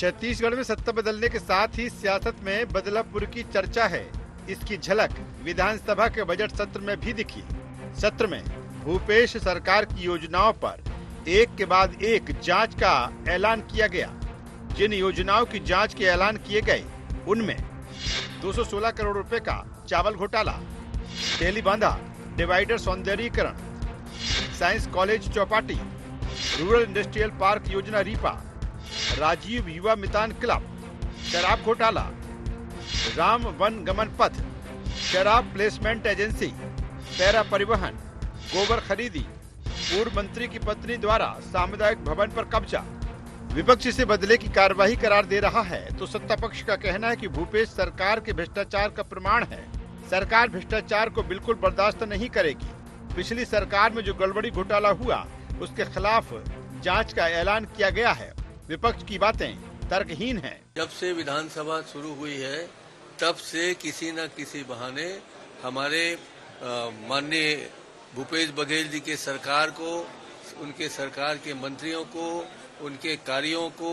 छत्तीसगढ़ में सत्ता बदलने के साथ ही सियासत में बदलापुर की चर्चा है। इसकी झलक विधानसभा के बजट सत्र में भी दिखी। सत्र में भूपेश सरकार की योजनाओं पर एक के बाद एक जांच का ऐलान किया गया। जिन योजनाओं की जांच के ऐलान किए गए उनमें 216 करोड़ रुपए का चावल घोटाला, तेली बांधा डिवाइडर सौंदर्यीकरण, science college Chowpatty, rural industrial park योजना रीपा, राजीव युवा मितान क्लब, शराब घोटाला, राम वन गमन पथ, शराब प्लेसमेंट एजेंसी, पैरा परिवहन, गोबर खरीदी, पूर्व मंत्री की पत्नी द्वारा सामुदायिक भवन पर कब्जा। विपक्ष इसे बदले की कार्रवाई करार दे रहा है तो सत्ता पक्ष का कहना है कि भूपेश सरकार के भ्रष्टाचार का प्रमाण है। सरकार भ्रष्टाचार को बिल्कुल बर्दाश्त नहीं करेगी। पिछली सरकार में जो गड़बड़ी घोटाला हुआ उसके खिलाफ जांच का ऐलान किया गया है। विपक्ष की बातें तर्कहीन हैं। जब से विधानसभा शुरू हुई है तब से किसी न किसी बहाने हमारे माननीय भूपेश बघेल जी के सरकार को, उनके सरकार के मंत्रियों को, उनके कार्यों को,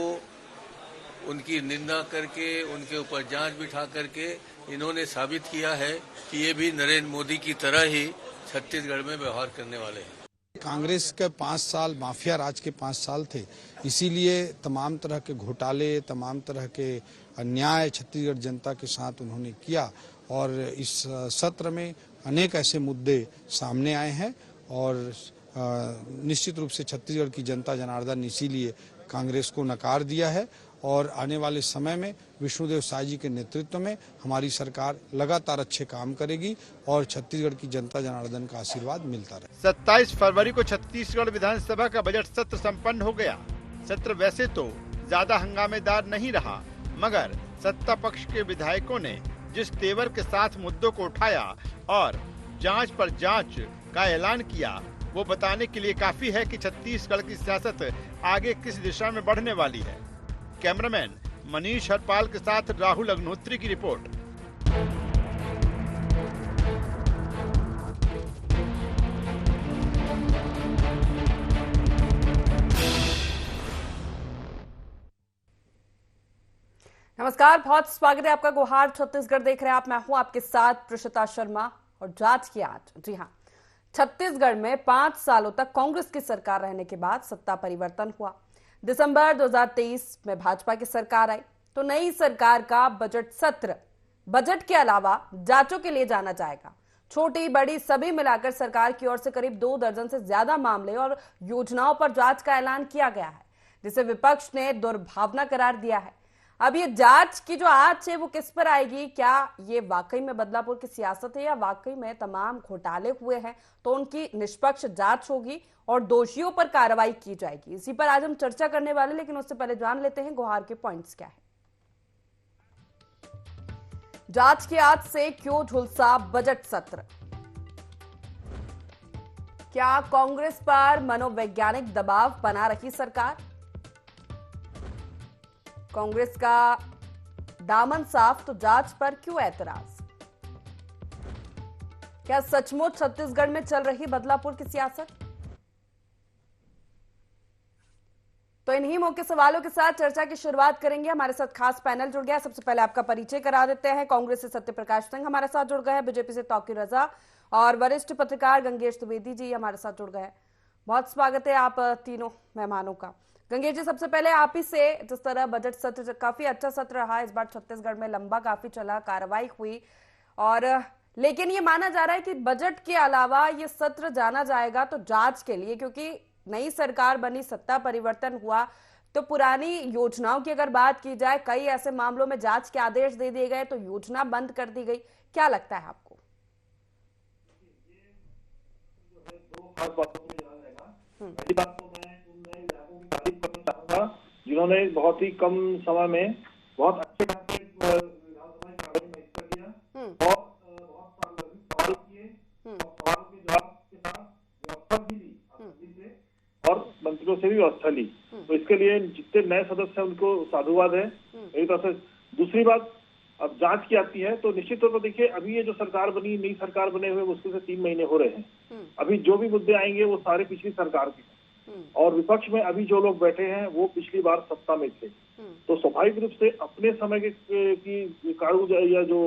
उनकी निंदा करके, उनके ऊपर जांच बिठा करके इन्होंने साबित किया है कि ये भी नरेंद्र मोदी की तरह ही छत्तीसगढ़ में व्यवहार करने वाले हैं। कांग्रेस के 5 साल माफिया राज के 5 साल थे, इसीलिए तमाम तरह के घोटाले, तमाम तरह के अन्याय छत्तीसगढ़ जनता के साथ उन्होंने किया और इस सत्र में अनेक ऐसे मुद्दे सामने आए हैं और निश्चित रूप से छत्तीसगढ़ की जनता जनार्दन इसीलिए कांग्रेस को नकार दिया है और आने वाले समय में विष्णुदेव साय जी के नेतृत्व में हमारी सरकार लगातार अच्छे काम करेगी और छत्तीसगढ़ की जनता जनार्दन का आशीर्वाद मिलता रहे। 27 फरवरी को छत्तीसगढ़ विधानसभा का बजट सत्र संपन्न हो गया। सत्र वैसे तो ज्यादा हंगामेदार नहीं रहा, मगर सत्ता पक्ष के विधायकों ने जिस तेवर के साथ मुद्दों को उठाया और जांच पर जांच का ऐलान किया, वो बताने के लिए काफी है कि छत्तीसगढ़ की सियासत आगे किस दिशा में बढ़ने वाली है। कैमरामैन मनीष हरपाल के साथ राहुल अग्निहोत्री की रिपोर्ट। नमस्कार, बहुत स्वागत है आपका। गुहार छत्तीसगढ़ देख रहे हैं आप। मैं हूं आपके साथ प्रशिता शर्मा और जांच की आज। जी हां, छत्तीसगढ़ में 5 सालों तक कांग्रेस की सरकार रहने के बाद सत्ता परिवर्तन हुआ। दिसंबर 2023 में भाजपा की सरकार आई तो नई सरकार का बजट सत्र बजट के अलावा जांचों के लिए जाना जाएगा। छोटी बड़ी सभी मिलाकर सरकार की ओर से करीब 2 दर्जन से ज्यादा मामले और योजनाओं पर जांच का ऐलान किया गया है, जिसे विपक्ष ने दुर्भावना करार दिया है। अब ये जांच की जो आंच है वो किस पर आएगी? क्या ये वाकई में बदलापुर की सियासत है या वाकई में तमाम घोटाले हुए हैं तो उनकी निष्पक्ष जांच होगी और दोषियों पर कार्रवाई की जाएगी? इसी पर आज हम चर्चा करने वाले, लेकिन उससे पहले जान लेते हैं गुहार के पॉइंट्स क्या है। जांच की आंच से क्यों झुलसा बजट सत्र? क्या कांग्रेस पर मनोवैज्ञानिक दबाव बना रही सरकार? कांग्रेस का दामन साफ तो जांच पर क्यों ऐतराज? क्या सचमुच छत्तीसगढ़ में चल रही बदलापुर की सियासत? तो इन्हीं मुख्य सवालों के साथ चर्चा की शुरुआत करेंगे। हमारे साथ खास पैनल जुड़ गया। सबसे पहले आपका परिचय करा देते हैं। कांग्रेस से सत्य प्रकाश सिंह हमारे साथ जुड़ गए हैं, बीजेपी से तौकीर रजा और वरिष्ठ पत्रकार गंगेश द्विवेदी जी हमारे साथ जुड़ गए हैं। बहुत स्वागत है आप तीनों मेहमानों का। गंगेश जी, सबसे पहले आप ही से, जिस तरह बजट सत्र काफी अच्छा सत्र रहा इस बार छत्तीसगढ़ में, लंबा काफी चला, कार्रवाई हुई और लेकिन ये माना जा रहा है कि बजट के अलावा ये सत्र जाना जाएगा तो जांच के लिए, क्योंकि नई सरकार बनी, सत्ता परिवर्तन हुआ तो पुरानी योजनाओं की अगर बात की जाए, कई ऐसे मामलों में जांच के आदेश दे दिए गए तो योजना बंद कर दी गई। क्या लगता है आपको? जिन्होंने बहुत ही कम समय में बहुत अच्छे ढंग से विधानसभा कार्य में हिस्सा लिया और बहुत सवाल किए और सवाल के जवाब के साथ व्यवस्था भी ली और मंत्रियों से भी व्यवस्था ली। तो इसके लिए जितने नए सदस्य हैं उनको साधुवाद है मेरी तरफ से। दूसरी बात, अब जांच की आती है तो निश्चित तौर पर देखिए, अभी ये जो सरकार बनी, नई सरकार बने हुए मुश्किल से 3 महीने हो रहे हैं। अभी जो भी मुद्दे आएंगे वो सारे पिछली सरकार के, और विपक्ष में अभी जो लोग बैठे हैं वो पिछली बार सत्ता में थे। तो स्वाभाविक रूप से अपने समय की कारूज या जो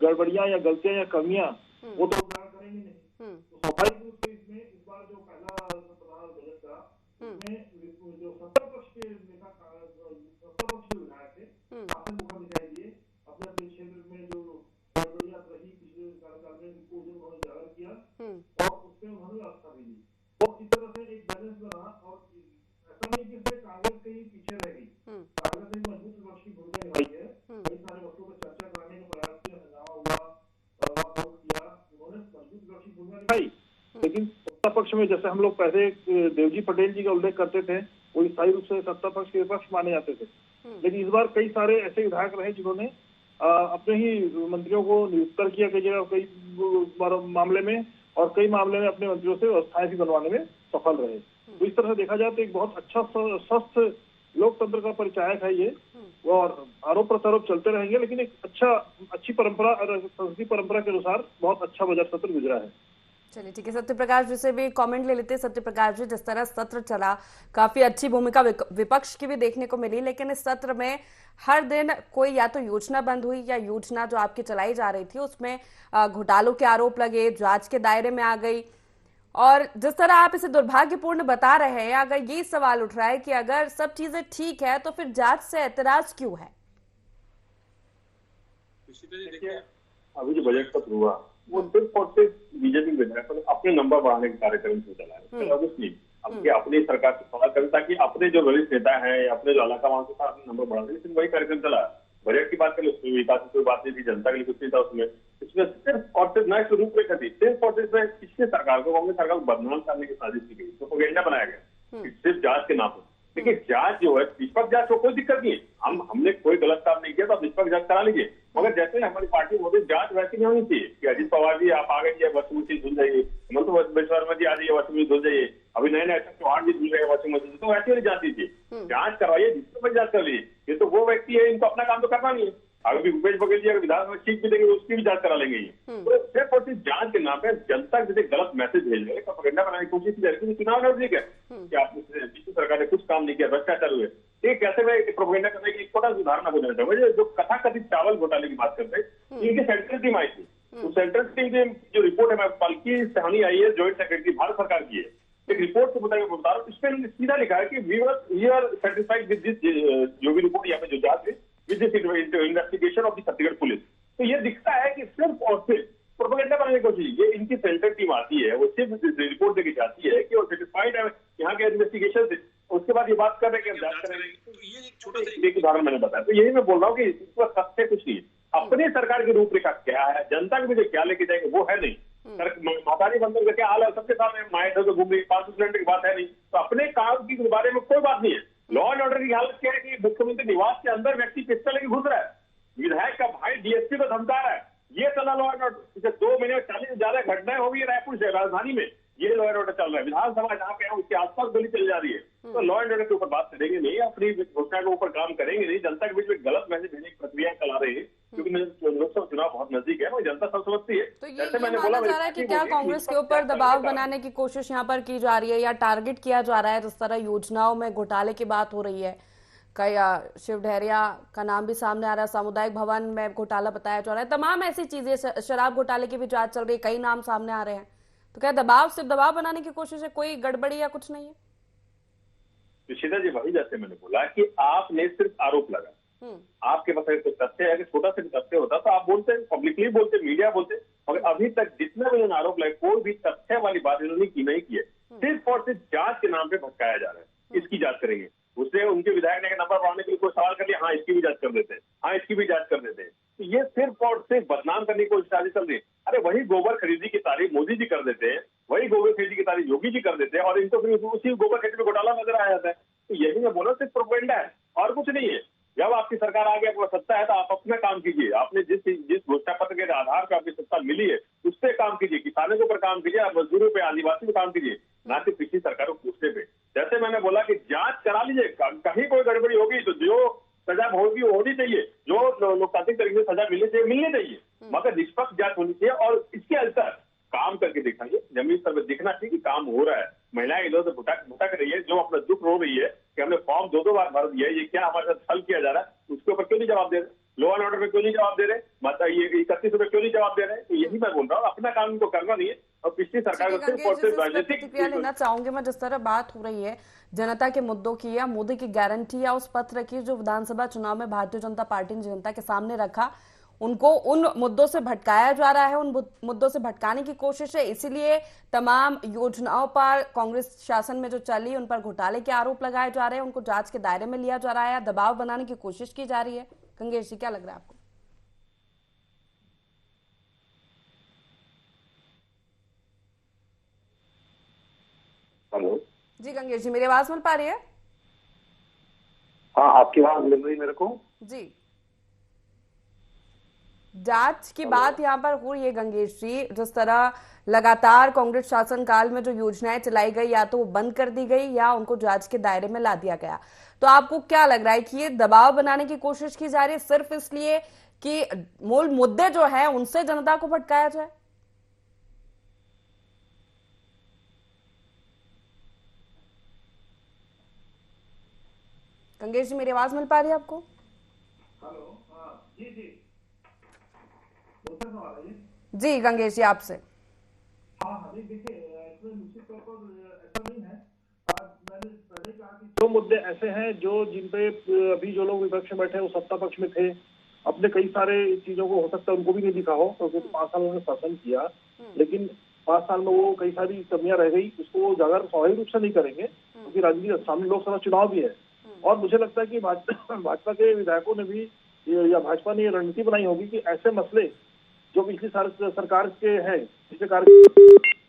गड़बड़ियां या गलतियां या कमियां वो तो उजागर करेंगे नहीं। तो स्वाभाविक रूप से इसमें इस बार जो पहला बजट था उसमें जो सत्ता पक्ष के नेता सत्ता पक्ष के विधायक थे शासन मुखर दिखाई दिए। अपने अपने क्षेत्र में जो गड़बड़ियां रही पिछले कार्यकाल में उनको उन्होंने उजागर किया और उसमें उन्होंने व्यवस्था भी दी। तो इस तरह से एक बैलेंस बना और ऐसा नहीं कि इसमें कांग्रेस कहीं पीछे रह गई। कांग्रेस ने मजबूत विपक्ष की भूमिका निभाई है। कई सारे वस्तुओं पर चर्चा कराने का प्रयास किया, हंगामा हुआ, वॉकआउट किया, उन्होंने मजबूत विपक्ष की भूमिका निभाई। लेकिन सत्ता पक्ष में जैसे हम लोग पहले देवजी पटेल जी का उल्लेख करते थे, वो स्थायी रूप से सत्ता पक्ष के विपक्ष माने जाते थे। लेकिन इस बार कई सारे ऐसे विधायक रहे जिन्होंने अपने ही मंत्रियों को नियुक्त किया कई जगह, कई मामले में, और कई मामले में अपने मंत्रियों से व्यवस्थाएं भी बनवाने में सफल रहे। तो इस तरह से देखा जाए तो एक बहुत अच्छा स्वस्थ लोकतंत्र का परिचायक है ये, और आरोप प्रत्यारोप चलते रहेंगे, लेकिन एक अच्छी परंपरा और संस्कृति परंपरा के अनुसार बहुत अच्छा बजट सत्र गुजरा है। चलिए ठीक है, सत्य प्रकाश जी से भी कमेंट ले लेते हैं। सत्य प्रकाश जी, जिस तरह सत्र चला काफी अच्छी भूमिका विपक्ष की भी देखने को मिली, लेकिन इस सत्र में हर दिन कोई या तो योजना बंद हुई या योजना जो आपकी चलाई जा रही थी उसमें घोटालों के आरोप लगे, जांच के दायरे में आ गई। और जिस तरह आप इसे दुर्भाग्यपूर्ण बता रहे हैं, अगर ये सवाल उठ रहा है कि अगर सब चीजें ठीक है तो फिर जांच से ऐतराज क्यों है? अभी जो बजट सत्र हुआ वो सिर्फ और सिर्फ बीजेपी विधायकों ने अपने नंबर बढ़ाने के कार्यक्रम से चला है। ऑब्वियसली अपनी सरकार से सवाल करें ताकि अपने जो वरिष्ठ नेता है, अपने जो इलाका वहां से अपने नंबर बढ़ाने, लेकिन वही कार्यक्रम चला। बजट की बात करें उसमें विकास की कोई बात नहीं थी, जनता के लिए कुछ नहीं था उसमें। इसमें सिर्फ और सिर्फ नए रूपरेखा थी, सिर्फ और सिर्फ पिछले सरकार को, कांग्रेस सरकार को बदनाम करने की साजिश की गई, तो प्रोपेगेंडा बनाया गया सिर्फ जांच के नाम पर। देखिए जांच जो है निष्पक्ष जांच को कोई दिक्कत नहीं है, हमने कोई गलत काम नहीं किया तो आप निष्पक्ष जांच करा लीजिए। मगर जैसे हमारी पार्टी बोलती जांच वैसी नहीं होनी चाहिए कि अजीत पवार जी आप आ गए वॉशिंग मशीन धुल जाइए, हेमंत बिस्वा शर्मा जी आ जाइए वॉशिंग मशीन धुल जाइए, अभी नए नए चौहान जी धुल रहे वॉशिंग मशीन, तो वैसी वाली जांच दीजिए। जांच करवाइए, निष्पक्ष जांच कर लीजिए। ये तो वो व्यक्ति है, इनको अपना काम तो करना नहीं है। अगर भी भूपेश बघेल जी अगर विधानसभा सीट भी देंगे उसकी भी जांच करा लेंगे। तो सिर्फ और सिर्फ जांच के नाम पे जनता के गलत मैसेज भेज रहे, प्रोपेगेंडा बनाने की कोशिश की जा रही है। चुनाव नजदीक है कि आपने बीजेपी सरकार ने कुछ काम नहीं किया, भ्रष्टाचार हुए, ये कैसे मैं प्रोपेगेंडा करने की छोटा सा उदाहरण आपको देना चाहूंगा। जो कथाकथित चावल घोटाले की बात करते हैं, इनकी सेंट्रल टीम आई थी, उस सेंट्रल टीम की जो रिपोर्ट है, पलकी सहानी आई है, ज्वाइंट सेक्रेटरी भारत सरकार की है, एक रिपोर्ट के मुताबिक बता रहा हूँ, इसमें सीधा लिखा है कि we are satisfied with this, जो भी रिपोर्ट यहाँ पे जो जांच है, with this investigation of the Chhattisgarh police. तो ये दिखता है कि सिर्फ और सिर्फ प्रोपेगेंडा बनाने की कोशिश, ये इनकी सेंट्रल टीम आती है, वो सिर्फ रिपोर्ट देके जाती है कि वो सेटिस्फाइड है यहाँ के इन्वेस्टिगेशन से, उसके बाद ये बात कर रहे हैं कि जांच करेंगे। तो ये एक छोटा सा एक उदाहरण मैंने बताया। तो यही मैं बोल रहा हूँ कि इसका तथ्य कुछ नहीं है, अपनी सरकार की रूपरेखा क्या है, जनता के मुझे क्या लेके जाएंगे वो है नहीं। मातारी बंदर का क्या हाल है, सबके सामने माए इधर घूम रही, 500 सिलेंडर की बात है नहीं, तो अपने काम के बारे में कोई बात नहीं है। लॉ एंड ऑर्डर की हालत क्या है कि मुख्यमंत्री निवास के अंदर व्यक्ति पिस्टल लेके घुस रहा है, विधायक का भाई डीएसपी को धमका रहा है, ये चला लॉ एंड ऑर्डर। पिछले 2 महीने में 40 से ज्यादा घटनाएं हो गई रायपुर से, राजधानी में ये लॉ एंड ऑर्डर चल रहा है। विधानसभा जहाँ पे है उसके आसपास गोली चली जा रही है, तो लॉ एंड ऑर्डर के ऊपर बात करेंगे नहीं, अपनी घोषणा के ऊपर काम करेंगे नहीं, जनता के बीच में गलत मैसेज देने की प्रक्रिया चला रहे हैं, क्योंकि लोकसभा चुनाव बहुत नजदीक है, वो जनता सब समझती है। तो ये मैंने बोला जा रहा है कि क्या कांग्रेस के ऊपर दबाव बनाने की कोशिश यहाँ पर की जा रही है या टारगेट किया जा रहा है? जिस तरह योजनाओं में घोटाले की बात हो रही है, कई शिव डहरिया का नाम भी सामने आ रहा है, सामुदायिक भवन में घोटाला बताया जा रहा है, तमाम ऐसी चीजें, शराब घोटाले की भी जांच चल रही है, कई नाम सामने आ रहे हैं। तो क्या दबाव सिर्फ दबाव बनाने की कोशिश है, कोई गड़बड़ी या कुछ नहीं है? ऋषिता जी, वही जैसे मैंने बोला कि आपने सिर्फ आरोप लगा, आपके पास अगर कुछ तथ्य है, अगर छोटा सा तथ्य होता तो आप बोलते, पब्लिकली बोलते, मीडिया बोलते, मगर अभी तक जितना भी उन्होंने आरोप लगाए कोई भी तथ्य वाली बात इन्होंने की नहीं की है। सिर्फ और सिर्फ जांच के नाम पे भटकाया जा रहा है, इसकी जांच करेंगे, उसने उनके विधायक ने नंबर बढ़ाने के लिए कोई सवाल कर लिया, हाँ इसकी भी जांच कर देते हैं, हाँ इसकी भी जांच कर देते हैं। तो ये सिर्फ और सिर्फ बदनाम करने की कोशिश चल रही है। अरे वही गोबर खरीदी की तारीफ मोदी जी कर देते हैं, वही गोबर खरीदी की तारीफ योगी जी कर देते हैं, और इनको फिर उसी गोबर खरीदी में घोटाला नजर आ जाता है। तो यही मैं बोला, सिर्फ प्रोपेगेंडा है और कुछ नहीं है। जब आपकी सरकार आ गई, आपको सत्ता है, तो आप अपना काम कीजिए, आपने जिस घोषणा पत्र के आधार पर आपकी सत्ता मिली है उस पर काम कीजिए, किसानों के ऊपर काम कीजिए, मजदूरों पे, आदिवासी पे काम कीजिए, ना कि पिछली सरकारों को पूछने पे। जैसे मैंने बोला कि जांच करा लीजिए, कहीं कोई गड़बड़ी होगी तो जो सजा होगी वो होनी चाहिए, जो लोकतांत्रिक तरीके से सजा मिलनी चाहिए, मगर निष्पक्ष जांच होनी चाहिए। और इसके अंतर काम करके दिखाइए, जमीन पर दिखना चाहिए कि काम हो रहा है, महिलाएं इधर उधर भुटक रही है, जो अपना दुख रो रही है कि हमने फॉर्म 2 बार भर दिया है, ये क्या हमारे साथ छल किया जा रहा है, उसके ऊपर क्यों नहीं जवाब दे रहे? लॉ एंड ऑर्डर पे क्यों नहीं जवाब दे रहे? मतलब ये 31 रुपए क्यों नहीं जवाब दे रहे? तो यही मैं बोल रहा हूँ, अपना काम को करना नहीं है। और पिछली सरकार को सिर्फ और सिर्फ राजनीतिक प्रतिक्रिया लेना चाहूंगी मैं। जिस तरह बात हो रही है जनता के मुद्दों की या मोदी की गारंटी या उस पत्र की जो विधानसभा चुनाव में भारतीय जनता पार्टी ने जनता के सामने रखा, उनको उन मुद्दों से भटकाया जा रहा है, उन मुद्दों से भटकाने की कोशिश है। इसीलिए तमाम योजनाओं पर कांग्रेस शासन में जो चली उन पर घोटाले के आरोप लगाए जा रहे हैं, उनको जांच के दायरे में लिया जा रहा है, दबाव बनाने की कोशिश की जा रही है। गंगेश जी, क्या लग रहा है आपको? हेलो जी गंगेश जी, मेरी आवाज मिल पा रही है? हाँ, आपकी आवाज मिल रही मेरे को जी। जांच की बात यहाँ पर हो रही है गंगेश जी। जिस तरह लगातार कांग्रेस शासनकाल में जो योजनाएं चलाई गई, या तो वो बंद कर दी गई या उनको जांच के दायरे में ला दिया गया। तो आपको क्या लग रहा है कि ये दबाव बनाने की कोशिश की जा रही है सिर्फ इसलिए कि मूल मुद्दे जो है उनसे जनता को भटकाया जाए? गंगेश जी, मेरी आवाज मिल पा रही है आपको? हेलो, जी जी, दूसरा सवाल है ये। जी गंगेश जी, आपसे। हाँ हाँ, नहीं देखिए, इसमें निश्चित तौर पर ऐसा नहीं है। मैंने पहले कहा कि जो मुद्दे ऐसे हैं जो जिन पे अभी जो लोग विपक्ष में बैठे हैं वो सत्ता पक्ष में थे, अपने कई सारे चीजों को हो सकता है उनको भी नहीं दिखा हो, क्योंकि 5 साल उन्होंने शासन किया, लेकिन 5 साल में वो कई सारी कमियां रह गई, उसको वो जागर स्वाभाविक रूप से नहीं करेंगे, क्योंकि राजनीति सामने लोकसभा चुनाव भी है। और मुझे लगता है कि भाजपा के विधायकों ने भी या भाजपा ने ये रणनीति बनाई होगी कि ऐसे मसले जो पिछली सरकार के हैं, पिछले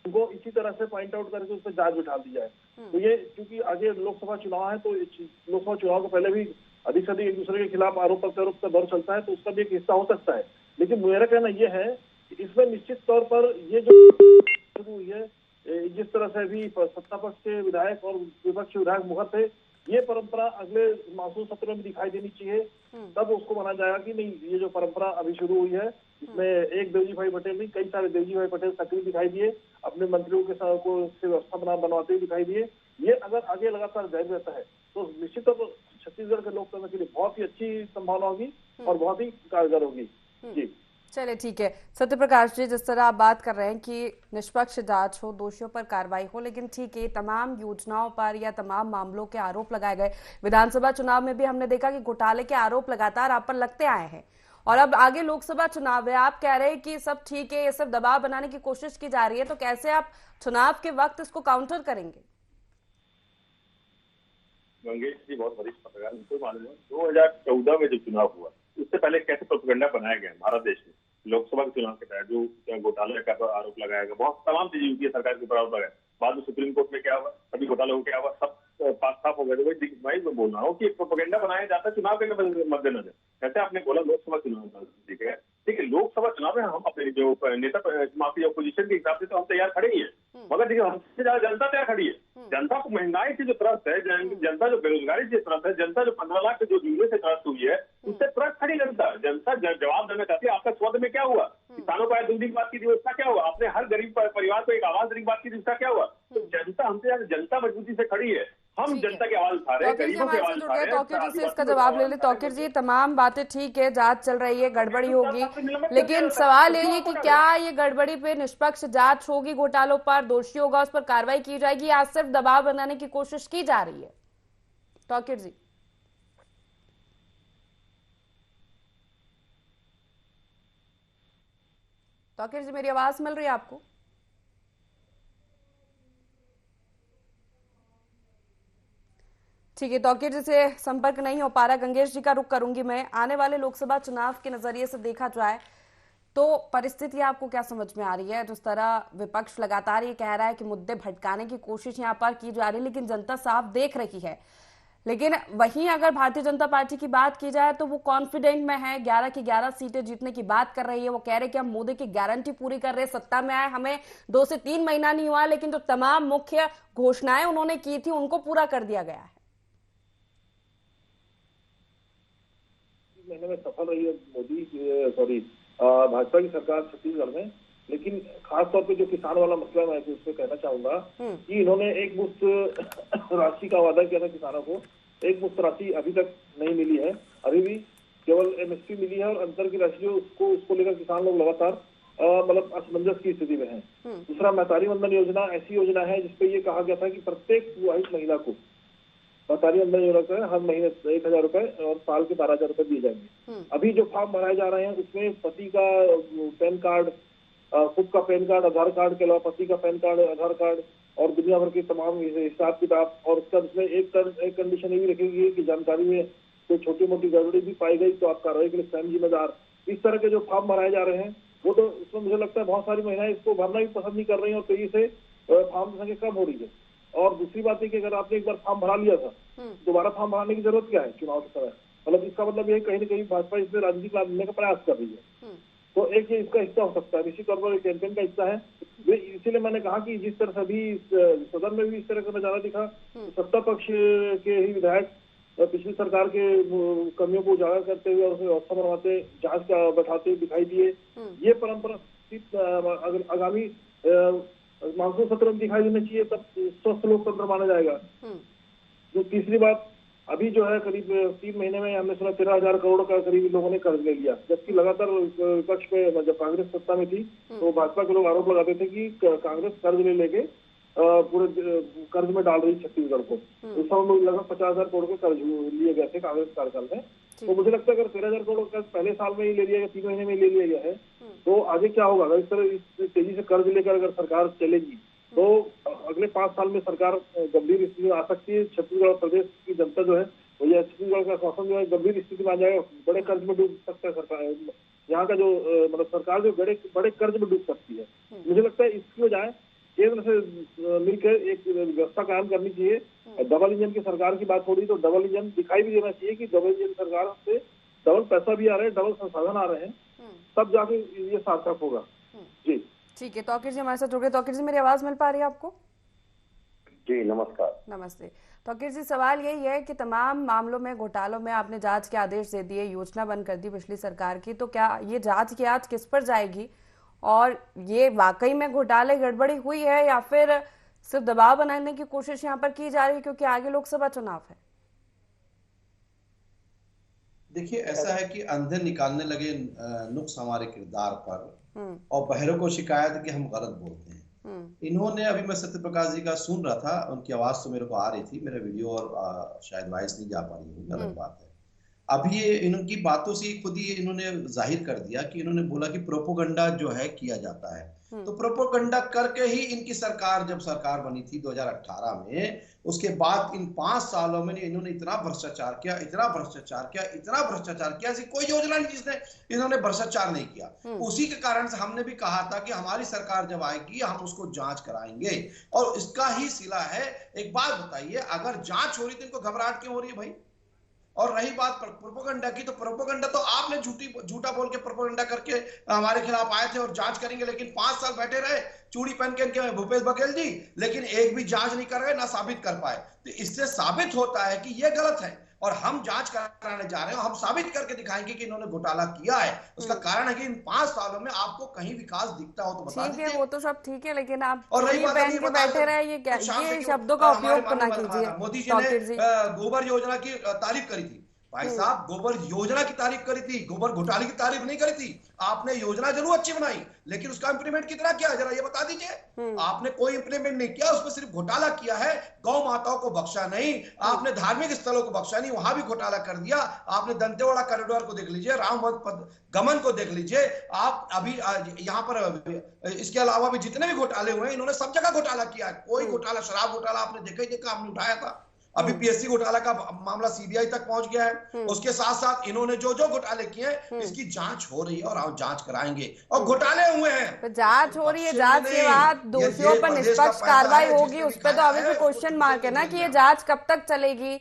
उनको इसी तरह से पॉइंट आउट करके उस पर जांच बिठा दी जाए। तो ये क्योंकि आगे लोकसभा चुनाव है, तो लोकसभा चुनाव को पहले भी अधिक से अधिक एक दूसरे के खिलाफ आरोप प्रत्यारोप का दौर चलता है, तो उसका भी एक हिस्सा हो सकता है। लेकिन मेरा कहना यह है कि इसमें निश्चित तौर पर ये जो शुरू हुई है, जिस तरह से अभी सत्ता पक्ष के विधायक और विपक्ष विधायक मुखर थे, ये परंपरा अगले मानसून सत्र में भी दिखाई देनी चाहिए। तब उसको माना जाएगा कि नहीं, ये जो परंपरा अभी शुरू हुई है इसमें एक देवजी भाई पटेल नहीं, कई सारे देवजी भाई पटेल सक्रिय दिखाई दिए, अपने मंत्रियों के साथ को व्यवस्था बनवाते हुए दिखाई दिए। ये अगर आगे लगातार जारी रहता है तो निश्चित तौर पर छत्तीसगढ़ के लोकतंत्र के लिए बहुत ही अच्छी संभावना होगी और बहुत ही कारगर होगी। जी चलिए ठीक है। सत्यप्रकाश जी, जिस तरह आप बात कर रहे हैं कि निष्पक्ष जांच हो, दोषियों पर कार्रवाई हो, लेकिन ठीक है, तमाम योजनाओं पर या तमाम मामलों के आरोप लगाए गए। विधानसभा चुनाव में भी हमने देखा कि घोटाले के आरोप लगातार आप पर लगते आए हैं, और अब आगे लोकसभा चुनाव है। आप कह रहे हैं कि सब ठीक है, ये सब दबाव बनाने की कोशिश की जा रही है, तो कैसे आप चुनाव के वक्त इसको काउंटर करेंगे? मंगेश जी बहुत वरिष्ठ पत्रकार, उनको मालूम है 2014 में जो चुनाव हुआ उससे पहले कैसे प्रोपेगेंडा बनाया गया भारत देश में। लोकसभा के चुनाव के तहत जो घोटाले का आरोप लगाया गया, बहुत तमाम चीजें यूपीए सरकार के ऊपर आरोप लगाया। बाद में सुप्रीम कोर्ट में क्या हुआ, अभी घोटाले को क्या हुआ, सब पास साफ हो गए। तो वही मैं बोल रहा हूँ कि प्रोपेगेंडा बनाया जाता है चुनाव के मद्देनजर। जैसे आपने बोला लोकसभा चुनाव, ठीक है, देखिए लोकसभा चुनाव में हम अपने जो नेता माफी अपोजिशन के हिसाब से तो हम तैयार खड़े ही है, मगर देखिए हमसे ज्यादा जनता तैयार खड़ी है। जनता को महंगाई से जो त्रस्त है, जनता जो बेरोजगारी से त्रस्त है, जनता जो 15 लाख जो जुमले से त्रस्त हुई है, उससे त्रस्त खड़ी जनता जवाब देना चाहती है। आपका स्वाद में क्या हुआ, किसानों का दूसरी बात की थी उसका क्या हुआ, आपने हर गरीब परिवार को एक आवाज देने की बात की थी उसका क्या हुआ। तो जनता हमसे ज्यादा जनता मजबूती से खड़ी है, हम जनता की आवाज उठा रहे हैं, गरीबों की आवाज उठा रहे हैं। तौकीर जी से इसका जवाब ले ले। तौकीर जी, तमाम बातें ठीक है, जांच चल रही है, गड़बड़ी होगी, लेकिन सवाल ये कि क्या ये गड़बड़ी पे निष्पक्ष जांच होगी, घोटालों पर दोषी होगा उस पर कार्रवाई की जाएगी, या सिर्फ दबाव बनाने की कोशिश की जा रही है? तौकीर जी। तौकीर जी, मेरी आवाज मिल रही है आपको? ठीक है, तौकीर जी से संपर्क नहीं हो पा रहा। गंगेश जी का रुख करूंगी मैं। आने वाले लोकसभा चुनाव के नजरिए से देखा जाए तो परिस्थिति आपको क्या समझ में आ रही है? जिस तरह विपक्ष लगातार ये कह रहा है कि मुद्दे भटकाने की कोशिश यहाँ पर की जा रही है, लेकिन जनता साफ देख रही है। लेकिन वहीं अगर भारतीय जनता पार्टी की बात की जाए तो वो कॉन्फिडेंट में है, 11 की 11 सीटें जीतने की बात कर रही है। वो कह रहे हैं कि हम मोदी की गारंटी पूरी कर रहे हैं, सत्ता में आए हमें 2 से 3 महीना नहीं हुआ, लेकिन जो तमाम मुख्य घोषणाएं उन्होंने की थी उनको पूरा कर दिया गया है। महीने में सफल रही है भाजपा की सरकार छत्तीसगढ़ में, लेकिन खास तौर पे जो किसान वाला मसला मैं उस पर कहना चाहूंगा कि इन्होंने एक मुश्त राशि का वादा किया था किसानों को, एक मुश्त राशि अभी तक नहीं मिली है, अभी भी केवल एमएसपी मिली है और अंतर की राशि उसको लेकर किसान लोग लगातार मतलब असमंजस की स्थिति में है। दूसरा, महतारी वंदन योजना ऐसी योजना है जिसपे ये कहा गया था कि प्रत्येक विवाहित महिला को महतारी वंदन योजना का हर महीने 1,000 रुपए और साल के 12,000 रुपए दिए जाएंगे। अभी जो फॉर्म भराए जा रहे हैं उसमें पति का पैन कार्ड, खुद का पैन कार्ड, आधार कार्ड के अलावा पति का पैन कार्ड, आधार कार्ड और दुनिया भर के तमाम हिसाब किताब, और उसमें एक कंडीशन ये भी रखेगी कि जानकारी में कोई छोटी मोटी गड़बड़ी भी पाई गई तो आप कार्रवाई के लिए स्वयं जिम्मेदार। इस तरह के जो फॉर्म भराए जा रहे हैं वो तो उसमें मुझे लगता है बहुत सारी महिलाएं इसको भरना भी पसंद नहीं कर रही हैं और तेजी से फॉर्म की संख्या कम हो रही है। और दूसरी बात है कि अगर आपने एक बार फॉर्म भरा लिया था, दोबारा फॉर्म भराने की जरूरत क्या है चुनाव के समय? मतलब इसका मतलब ये कहीं ना कहीं भाजपा इसमें राजनीतिक लाभ लेने का प्रयास कर रही है। तो एक ये इसका हिस्सा हो सकता है, निश्चित तौर पर कैंपेन का हिस्सा है। इसीलिए मैंने कहा कि जिस तरह से अभी सदन में भी इस तरह का नजारा दिखा, सत्ता पक्ष के ही विधायक पिछली सरकार के कमियों को उजागर करते हुए और उसे व्यवस्था बनवाते, जांच का बैठाते दिखाई दिए। ये परंपरा अगर आगामी मानसून सत्र में दिखाई देना चाहिए, तब स्वस्थ लोकतंत्र माना जाएगा। जो तीसरी बात, अभी जो है करीब 3 महीने में हमने सुना 13,000 करोड़ का करीब लोगों ने कर्ज ले लिया, जबकि लगातार विपक्ष पे जब कांग्रेस सत्ता में थी तो भाजपा के लोग आरोप लगाते थे कि कांग्रेस कर्ज ले लेके पूरे कर्ज में डाल रही छत्तीसगढ़ को। उस समय लगभग 50,000 करोड़ के कर्ज लिए गए थे कांग्रेस कार्यकाल में। तो मुझे लगता है अगर 13,000 करोड़ का पहले साल में ही ले लिया गया, 3 महीने में ही ले लिया गया है, तो आगे क्या होगा? अगर इस तरह तेजी से कर्ज लेकर अगर सरकार चलेगी तो अगले 5 साल में सरकार गंभीर स्थिति में आ सकती है। छत्तीसगढ़ प्रदेश की जनता जो है वो या छत्तीसगढ़ का शासन जो है गंभीर स्थिति में आ जाएगा, बड़े कर्ज में डूब सकता है सरकार। यहाँ का जो मतलब सरकार जो बड़े कर्ज में डूब सकती है। मुझे लगता है इसकी बजाय केंद्र से मिलकर एक व्यवस्था कायम करनी चाहिए। डबल इंजन की सरकार की बात हो रही तो डबल इंजन दिखाई भी देना चाहिए कि डबल इंजन सरकार से डबल पैसा भी आ रहा है, डबल संसाधन आ रहे हैं, तब जाके ये सार्थक होगा। जी ठीक है, तौकीर जी हमारे साथ जुड़ गए। तौकीर जी, मेरी आवाज मिल पा रही है आपको? जी नमस्कार। नमस्ते तौकीर जी, सवाल यही है कि तमाम मामलों में, घोटालों में आपने जांच के आदेश दे दिए, योजना बंद कर दी पिछली सरकार की, तो क्या ये जांच की आज किस पर जाएगी? और ये वाकई में घोटाले गड़बड़ी हुई है या फिर सिर्फ दबाव बनाने की कोशिश यहाँ पर की जा रही है क्योंकि आगे लोकसभा चुनाव है? देखिए, ऐसा है कि अंधे निकालने लगे नुक्स हमारे किरदार पर और बहरों को शिकायत है कि हम गलत बोलते हैं। इन्होंने, अभी मैं सत्य प्रकाश जी का सुन रहा था, उनकी आवाज तो मेरे को आ रही थी, मेरा वीडियो और शायद वॉइस नहीं जा पा रही होगी, अलग बात है। अभी ये इनकी बातों से खुद ही इन्होंने जाहिर कर दिया कि इन्होंने बोला कि प्रोपोगंडा जो है किया जाता है। तो प्रोपोगंडा करके ही इनकी सरकार, जब सरकार बनी थी 2018 में, उसके बाद इन 5 सालों में इन्होंने इतना भ्रष्टाचार किया, इतना भ्रष्टाचार किया, इतना भ्रष्टाचार किया, ऐसी कोई योजना नहीं जिसने इन्होंने भ्रष्टाचार नहीं किया। उसी के कारण से हमने भी कहा था कि हमारी सरकार जब आएगी हम उसको जांच कराएंगे, और इसका ही सिला है। एक बात बताइए, अगर जांच हो रही तो इनको घबराहट क्यों हो रही है भाई? और रही बात प्रोपोगंडा की, तो प्रोपोगंडा तो आपने झूठा बोल के प्रोपोगंडा करके हमारे खिलाफ आए थे और जांच करेंगे, लेकिन 5 साल बैठे रहे चूड़ी पहन के भूपेश बघेल जी, लेकिन एक भी जांच नहीं कर रहे, ना साबित कर पाए। तो इससे साबित होता है कि यह गलत है और हम जांच कराने जा रहे हैं। हम साबित करके दिखाएंगे कि इन्होंने घोटाला किया है। उसका कारण है कि इन 5 सालों में आपको कहीं विकास दिखता हो तो बता दीजिए। ठीक है, वो तो सब ठीक है, लेकिन आप और रही बात पहन के बैठे रहे, ये शब्दों का उपयोग तो ना कीजिए। मोदी जी ने गोबर योजना की तारीफ करी थी भाई साहब, गोबर योजना की तारीफ करी थी, गोबर घोटाले की तारीफ नहीं करी थी। आपने योजना जरूर अच्छी बनाई, लेकिन उसका इंप्लीमेंट कितना किया जरा ये बता दीजिए। आपने कोई इंप्लीमेंट नहीं किया, उसमें सिर्फ घोटाला किया है। गौ माताओं को बख्शा नहीं, आपने धार्मिक स्थलों को बख्शा नहीं, वहां भी घोटाला कर दिया। आपने दंतेवाड़ा कॉरिडोर को देख लीजिए, राम गमन को देख लीजिए आप। अभी यहाँ पर इसके अलावा भी जितने भी घोटाले हुए, इन्होंने सब जगह घोटाला किया है। कोई घोटाला, शराब घोटाला आपने देखा ही देखा, आपने उठाया था। अभी पीएससी घोटाला का मामला सीबीआई तक पहुंच गया है। उसके साथ साथ इन्होंने जो जो घोटाले किए हैं, इसकी जांच हो रही है और हम जांच कराएंगे। और घोटाले हुए हैं तो जांच हो रही है, जांच के बाद दोषियों पर निष्पक्ष कार्रवाई होगी, उस पर तो अभी भी क्वेश्चन मार्क है ना कि ये जांच कब तक चलेगी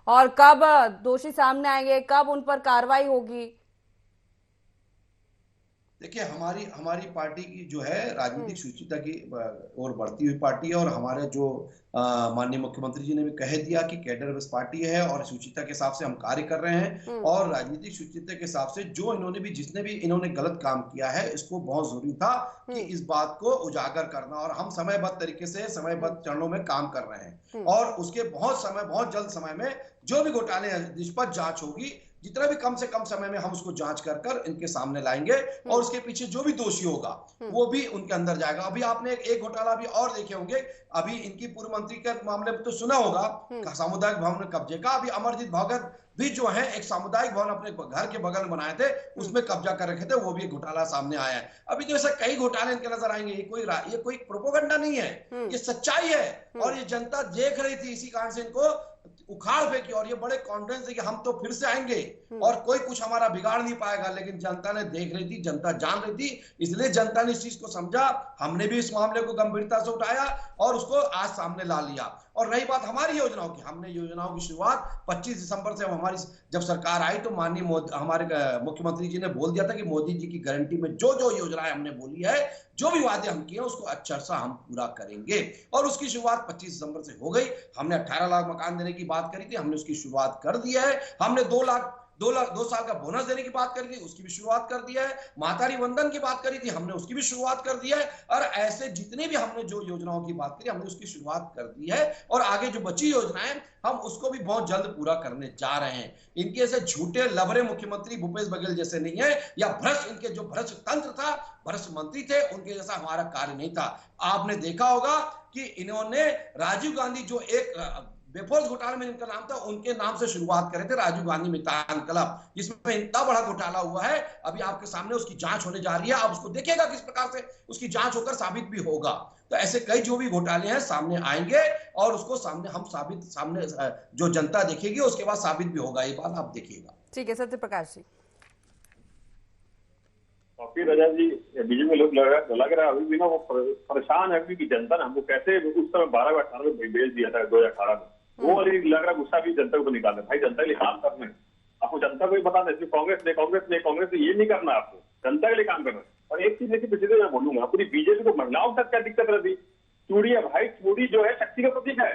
और कब दोषी सामने आएंगे, कब उन पर कार्रवाई होगी। देखिए, हमारी हमारी पार्टी की जो है राजनीतिक शुचिता की ओर बढ़ती हुई पार्टी है, और हमारे जो माननीय मुख्यमंत्री जी ने भी कह दिया कि कैडर बेस्ड पार्टी है और शुचिता के हिसाब से हम कार्य कर रहे हैं। और राजनीतिक शुचिता के हिसाब से जो जिसने भी इन्होंने गलत काम किया है, इसको बहुत जरूरी था कि इस बात को उजागर करना, और हम समयबद्ध तरीके से समयबद्ध चरणों में काम कर रहे हैं। और उसके बहुत जल्द समय में जो भी घोटाले निष्पक्ष जांच होगी, जितना भी कम से कम समय में हम उसको जांच कर इनके सामने लाएंगे, और उसके पीछे जो भी दोषी होगा वो भी उनके अंदर जाएगा। अभी आपने एक घोटाला भी और देखे होंगे, अभी इनकी पूर्व मंत्री के मामले में तो सुना होगा सामुदायिक भवन कब्जे का। अभी अमरजीत भगत भी जो है एक सामुदायिक भवन अपने घर के बगल में बनाए थे, उसमें कब्जा कर रखे थे, वो भी एक घोटाला सामने आया है। अभी तो ऐसे कई घोटाले इनके नजर आएंगे। ये कोई प्रोपोगंडा नहीं है, ये सच्चाई है, और ये जनता देख रही थी, इसी कारण से इनको उखाड़ फेंकी, और ये बड़े कॉन्फिडेंस है कि हम तो फिर से आएंगे और कोई कुछ हमारा बिगाड़ नहीं पाएगा। लेकिन जनता ने देख रही थी, जनता जान रही थी, इसलिए जनता ने इस चीज को समझा। हमने भी इस मामले को गंभीरता से उठाया और उसको आज सामने ला लिया। और रही बात हमारी योजनाओं की, हमने योजनाओं की शुरुआत 25 दिसंबर से हमारी जब सरकार आई, तो माननीय हमारे मुख्यमंत्री जी ने बोल दिया था कि मोदी जी की गारंटी में जो जो योजनाएं हमने बोली है, जो भी वादे हम किए, उसको अक्षरशः हम पूरा करेंगे। और उसकी शुरुआत 25 दिसंबर से हो गई। हमने 18 लाख मकान देने की बात करी थी, हमने उसकी शुरुआत कर दी है। हमने 2 साल का बोनस देने की बात करी थी, उसकी भी शुरुआत कर दिया है। मातारी वंदन की बात करी थी, हमने उसकी भी शुरुआत कर दी है। और ऐसे जितने भी हमने जो योजनाओं की बात करी, हमने उसकी शुरुआत कर दी है। और आगे जो बची योजनाएं, हम उसको भी बहुत जल्द पूरा करने जा रहे हैं। इनके ऐसे झूठे लबरे मुख्यमंत्री भूपेश बघेल जैसे नहीं है, या भ्रष्ट इनके जो भ्रष्ट तंत्र था, भ्रष्ट मंत्री थे, उनके जैसा हमारा कार्य नहीं था। आपने देखा होगा कि इन्होंने राजीव गांधी, जो एक बेफोर्स घोटाले में इनका नाम था, उनके नाम से शुरुआत करे थे, राजीव गांधी मितान क्लब, जिसमें इतना बड़ा घोटाला हुआ है। अभी आपके सामने उसकी जांच होने जा रही है, आप उसको देखिएगा किस प्रकार से उसकी जांच होकर साबित भी होगा। तो ऐसे कई जो भी घोटाले हैं सामने आएंगे, और उसको सामने जो जनता देखेगी, उसके बाद साबित भी होगा। ये बात आप देखिएगा। ठीक है, सत्य प्रकाश जी। रजा जी, बीजेपी लोग लग रहा है अभी भी ना वो परेशान है, क्योंकि जनता ने हमको कैसे उस समय 12-18 में भेज दिया था 2018 में, वो वाली लग रहा गुस्सा भी जनता को निकालना है। भाई जनता के लिए काम करना है, आपको जनता को ही बताना है। कांग्रेस ने ये नहीं करना, आपको जनता के लिए काम करना है। और एक चीज लेकिन पिछले मैं बोलूंगा, पूरी बीजेपी को महिलाओं के साथ क्या दिक्कत रहती? चूड़ी है भाई, चूड़ी जो है शक्ति का प्रतीक है,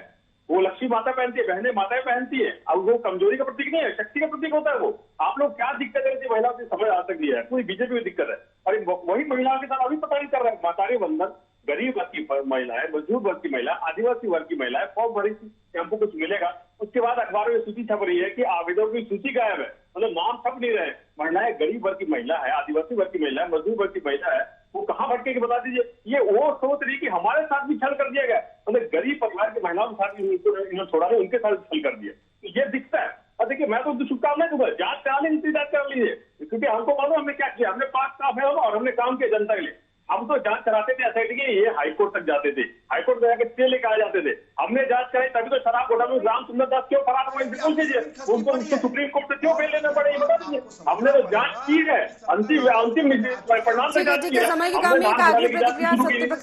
वो लक्ष्मी माता पहनती है, बहनें माताएं पहनती है। अब वो कमजोरी का प्रतीक नहीं है, शक्ति का प्रतीक होता है वो। आप लोग क्या दिक्कत है महिलाओं की समझ आ सकती है, पूरी बीजेपी की दिक्कत है। और वही महिलाओं के साथ अभी पता नहीं कर रहा है। मातारी वंदन, गरीब वर्ग की महिलाएं, मजदूर वर्ग की महिला, आदिवासी वर्ग की महिलाएं, फॉर्म भरी थी, हमको कुछ मिलेगा। उसके बाद अखबारों में सूची छप रही है कि आवेदकों की सूची गायब है, मतलब नाम छप नहीं रहे। महिलाएं, गरीब वर्ग की महिला है, आदिवासी वर्ग की महिला है, मजदूर वर्ग की महिला है, वो कहाँ भटके के बता दीजिए। ये वो सोच रही कि हमारे साथ भी छल कर दिया गया, मतलब गरीब परिवार की महिलाओं के साथ इन्होंने छोड़ा नहीं, उनके साथ छल कर दिया। तो ये दिखता है। और देखिए, मैं तो शुभकामनाएं दूंगा, जांच करा लीजिए, जांच कर लीजिए, क्योंकि हमको मालूम हमने क्या किया। हमने 5 स्टाफ है और हमने काम किया जनता के लिए। हम तो जांच कराते थे एसआईटी के, ये हाईकोर्ट तक जाते थे, हाईकोर्ट में जाकर स्टे लेकर आ जाते थे। हमने जांच कराई, तभी तो शराब घोटाले में राम सुंदर दास क्यों फरार हुए, बिल्कुल कीजिए। उनको सुप्रीम कोर्ट से क्यों फेल लेना पड़े, ये बता दीजिए। हमने तो जांच की है, अंतिम परिणाम से जांच की है। समय की कमी है, आगे प्रतिक्रिया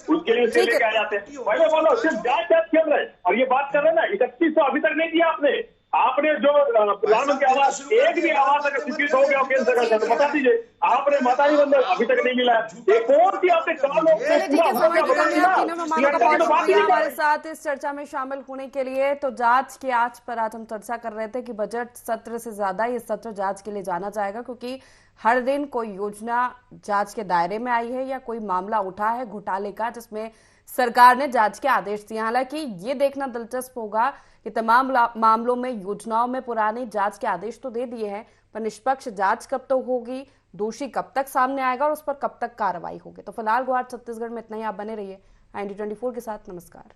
उसके लिए स्टे लेकर आ जाते हैं। पहले बोलो सिर्फ जांच खेल रहे, और ये बात कर रहे ना 3100 अभी तक नहीं दिया आपने जो प्रधानमंत्री आवास, एक भी आवास अगर स्वीकृत हो गया केंद्र सरकार से, तो बता दीजिए। आपने मातारी वंदन अभी तक नहीं मिला है। एक और सी आपने हमारे साथ इस चर्चा में शामिल होने के लिए। तो जांच की आज पर आज हम चर्चा कर रहे थे कि बजट सत्र से ज्यादा ये सत्र जांच के लिए जाना जाएगा, क्योंकि हर दिन कोई योजना जांच के दायरे में आई है या कोई मामला उठा है घोटाले का, जिसमें सरकार ने जांच के आदेश दिए। हालांकि ये देखना दिलचस्प होगा कि तमाम मामलों में, योजनाओं में पुराने जांच के आदेश तो दे दिए हैं, पर निष्पक्ष जांच कब तक होगी, दोषी कब तक सामने आएगा और उस पर कब तक कार्रवाई होगी। तो फिलहाल गुवाहाटी छत्तीसगढ़ में इतना ही। आप बने रहिए IND24 के साथ। नमस्कार।